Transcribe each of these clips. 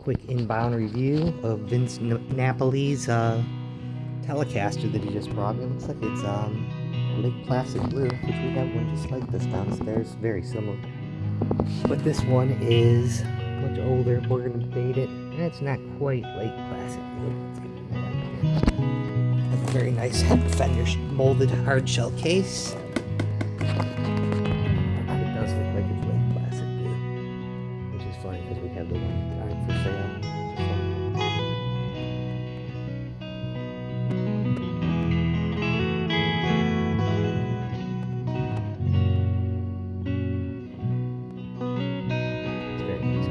quick inbound review of Vince Napoli's Telecaster that he just brought me. It looks like it's Lake Placid Blue, which we have one just like this downstairs, very similar. But this one is much older. We're gonna date it, and it's not quite Lake Placid Blue. Has a very nice Fender molded hard shell case. It does look like it's Lake Placid Blue, which is funny because we have the one for sale.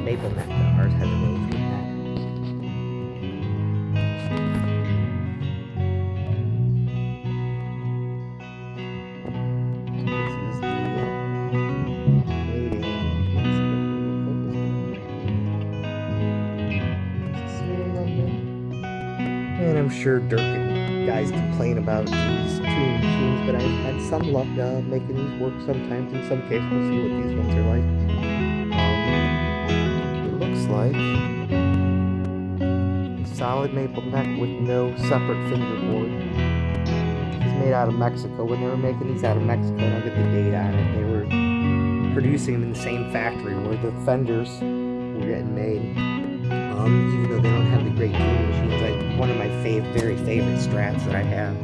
Maple neck, but ours has a rose neck. This is the and I'm sure Dirk and guys complain about these tuning machines, but I've had some luck making these work sometimes. In some cases, we'll see what these ones are like. Like a solid maple neck with no separate fingerboard. It's made out of Mexico. When they were making these out of Mexico, and I'll get the date on it, they were producing them in the same factory where the Fenders were getting made. Even though they don't have the great tuning machines, one of my very favorite Strats that I have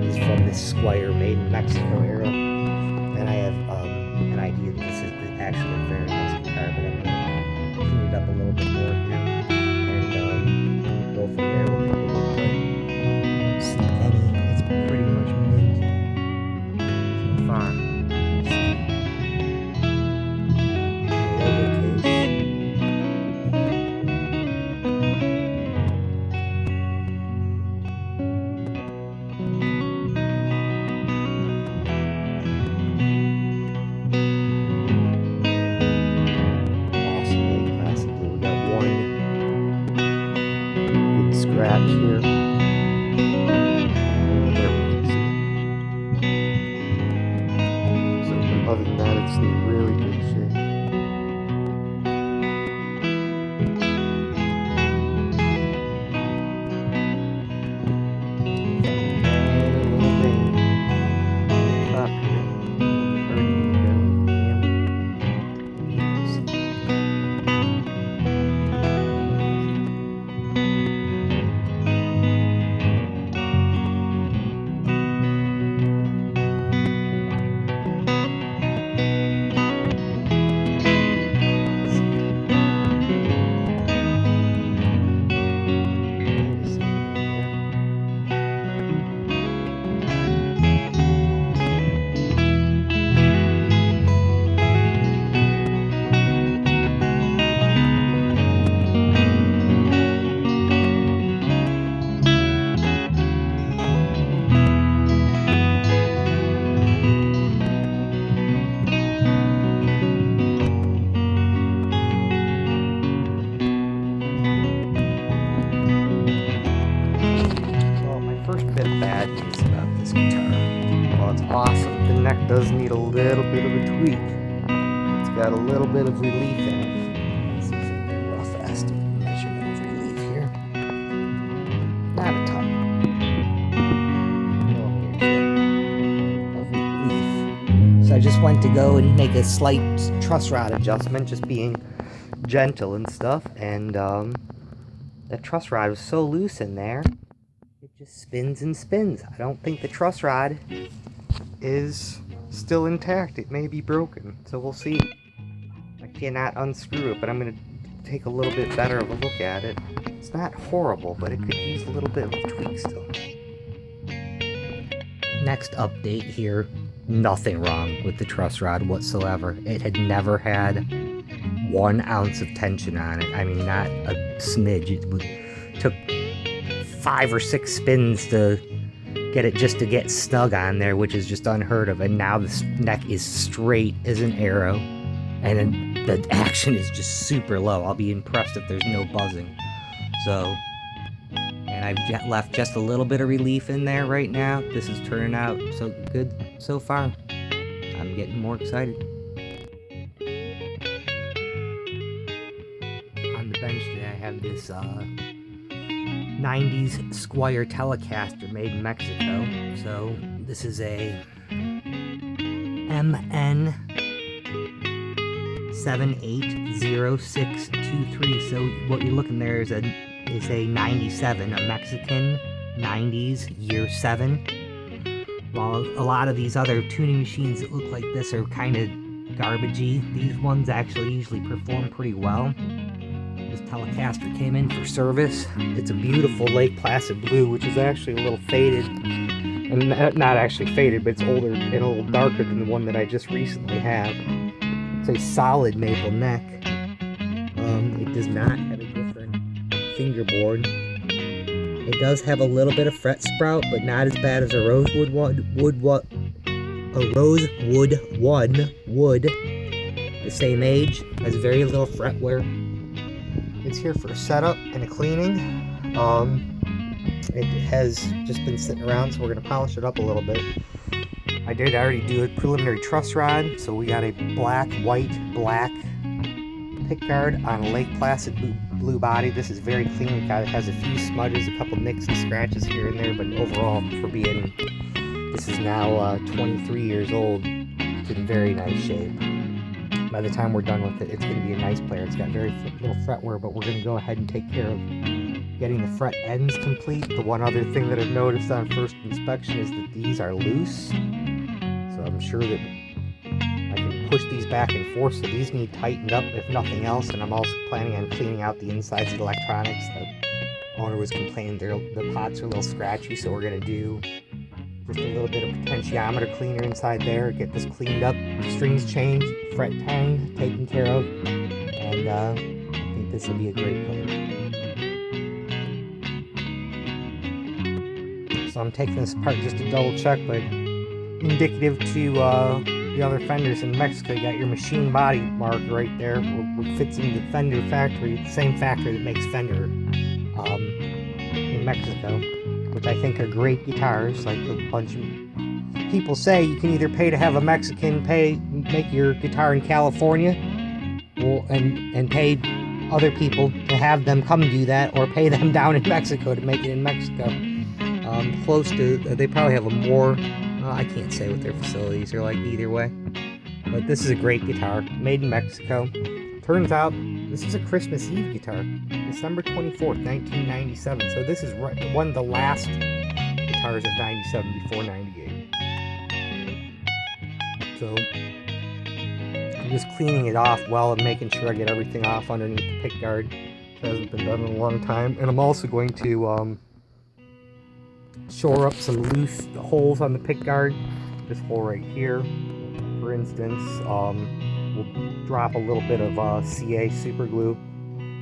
is from this Squier made in Mexico era, and I have an idea that this is actually a very nice guitar, but I'm gonna clean it up a little bit more here, and go from there. We'll take a look at see any. It's pretty much mint so far. Scratch here. There we can see it. So other than that, it's in really good shape. Bad news about this guitar. Well, it's awesome. The neck does need a little bit of a tweak. It's got a little bit of relief in it. Let's see if I can do a rough estimate measurement of relief here. Not a ton. Of relief. So I just went to go and make a slight truss rod adjustment, just being gentle and stuff, and that truss rod was so loose in there. It just spins and spins. I don't think the truss rod is still intact. It may be broken, so we'll see. I cannot unscrew it, but I'm going to take a little bit better of a look at it. It's not horrible, but it could use a little bit of a tweak still. Next update here. Nothing wrong with the truss rod whatsoever. It had never had 1 ounce of tension on it. I mean, not a smidge. It took 5 or 6 spins to get it just to get snug on there, which is just unheard of. And now this neck is straight as an arrow, and then the action is just super low. I'll be impressed if there's no buzzing. So, and I've left just a little bit of relief in there right now. This is turning out so good so far. I'm getting more excited. On the bench today, I have this 90s Squier Telecaster made in Mexico. So this is a MN 780623. So what you're looking there is a 97, a Mexican 90s year 7. While a lot of these other tuning machines that look like this are kind of garbagey, these ones actually usually perform pretty well. This Telecaster came in for service. It's a beautiful Lake Placid blue, which is actually a little faded, and not actually faded, but it's older and a little darker than the one that I just recently had. It's a solid maple neck. It does not have a different fingerboard. It does have a little bit of fret sprout, but not as bad as a rosewood one would. The same age, has very little fret wear. It's here for a setup and a cleaning. It has just been sitting around, so we're going to polish it up a little bit. I did already do a preliminary truss rod, so we got a black, white, black pickguard on a Lake Placid blue body. This is very clean. It has a few smudges, a couple nicks and scratches here and there, but overall, for being, this is now 23 years old, it's in very nice shape. By the time we're done with it, it's going to be a nice player. It's got very little fret wear, but we're going to go ahead and take care of getting the fret ends complete. The one other thing that I've noticed on first inspection is that these are loose. So I'm sure that I can push these back and forth, so these need tightened up if nothing else. And I'm also planning on cleaning out the insides of the electronics. The owner was complaining the pots are a little scratchy, so we're going to do just a little bit of potentiometer cleaner inside there, get this cleaned up, strings changed, fret tanged, taken care of, and I think this will be a great player. So I'm taking this apart just to double check, but indicative to the other Fenders in Mexico, you got your machine body mark right there, which fits in the Fender factory, the same factory that makes Fender in Mexico, which I think are great guitars. Like a bunch of people say, you can either pay to have a Mexican make your guitar in California, and pay other people to have them come do that, or pay them down in Mexico to make it in Mexico. Close to, they probably have a more, I can't say what their facilities are like either way, but this is a great guitar, made in Mexico. Turns out, this is a Christmas Eve guitar, December 24th, 1997, so this is one of the last guitars of 97 before 98. So, I'm just cleaning it off well and making sure I get everything off underneath the pickguard. It hasn't been done in a long time, and I'm also going to shore up some loose holes on the pickguard. This hole right here, for instance, we'll drop a little bit of CA super glue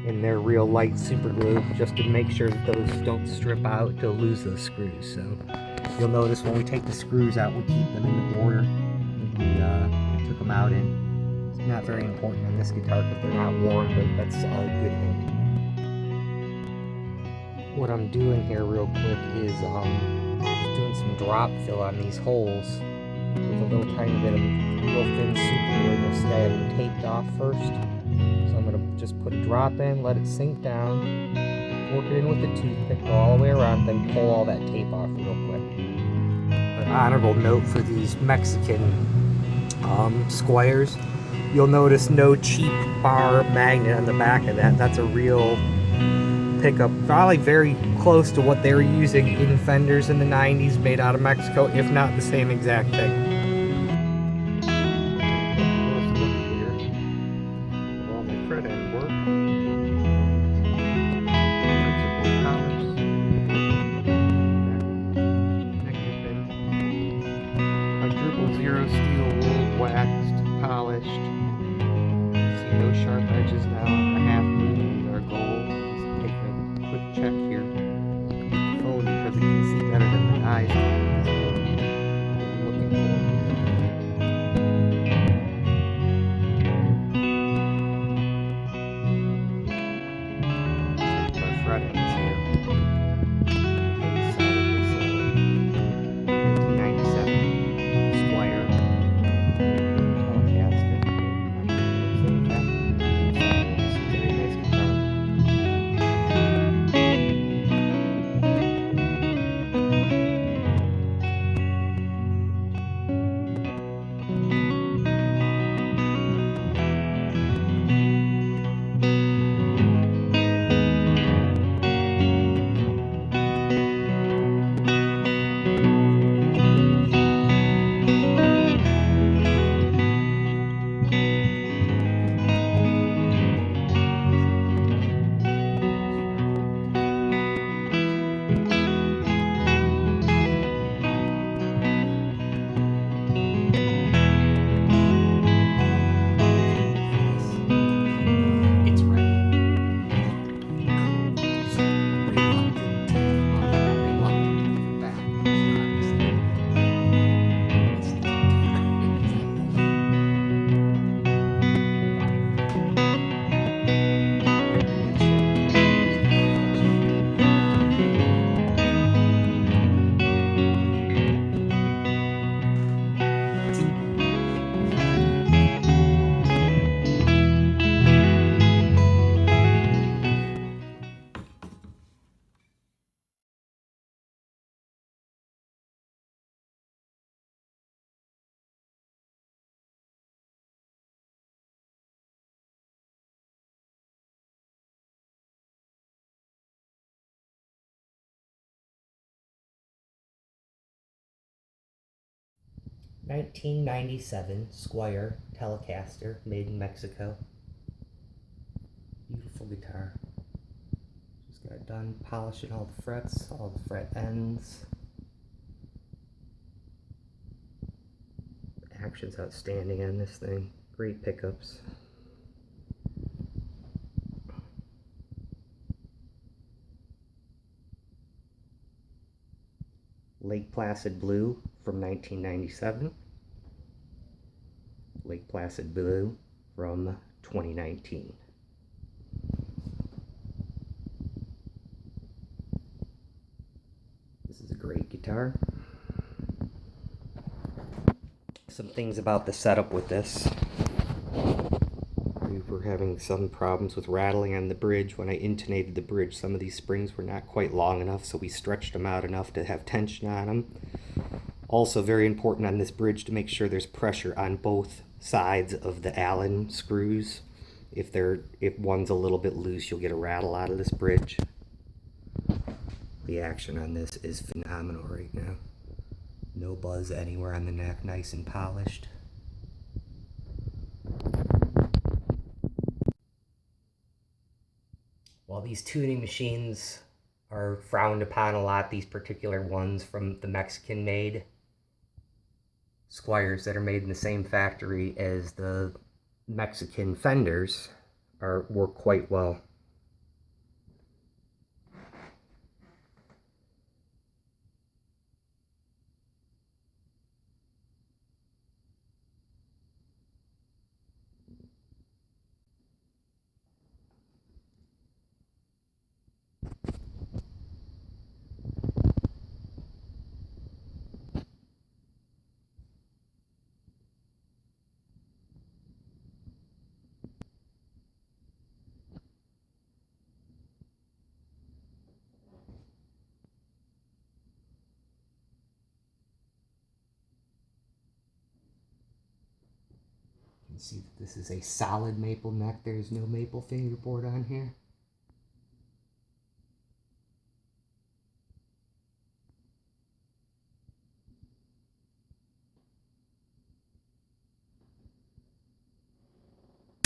in there, real light super glue, just to make sure that those don't strip out, to lose those screws. So you'll notice when we take the screws out, we keep them in the order we took them out in. It's not very important on this guitar because they're not worn, but that's a good hint. What I'm doing here real quick is just doing some drop fill on these holes with a little tiny bit of real thin super glue. You'll see I have them taped off first. So I'm going to just put a drop in, let it sink down, work it in with the toothpick, go all the way around, then pull all that tape off real quick. An honorable note for these Mexican Squiers, you'll notice no cheap bar magnet on the back of that. That's a real pickup, probably very close to what they were using in Fenders in the 90s, made out of Mexico, if not the same exact thing. All my fret end work. Quadruple zero steel wool, waxed, polished. See no sharp edges now. A half moon is our goal. Quick check here. Phone, because it can see better than my eyes. Looking for. Our fret ends here. Base side of this 1997 Squier Telecaster. Very nice guitar. 1997 Squier Telecaster, made in Mexico. Beautiful guitar. Just got done polishing all the frets, all the fret ends. Action's outstanding on this thing. Great pickups. Lake Placid Blue from 1997. Lake Placid Blue from 2019. This is a great guitar. Some things about the setup with this. We were having some problems with rattling on the bridge. When I intonated the bridge, some of these springs were not quite long enough, so we stretched them out enough to have tension on them. Also very important on this bridge to make sure there's pressure on both sides of the Allen screws. If one's a little bit loose, you'll get a rattle out of this bridge. The action on this is phenomenal right now. No buzz anywhere on the neck, nice and polished. While these tuning machines are frowned upon a lot, these particular ones from the Mexican-made Squiers that are made in the same factory as the Mexican Fenders work quite well. You can see that this is a solid maple neck. There's no maple fingerboard on here.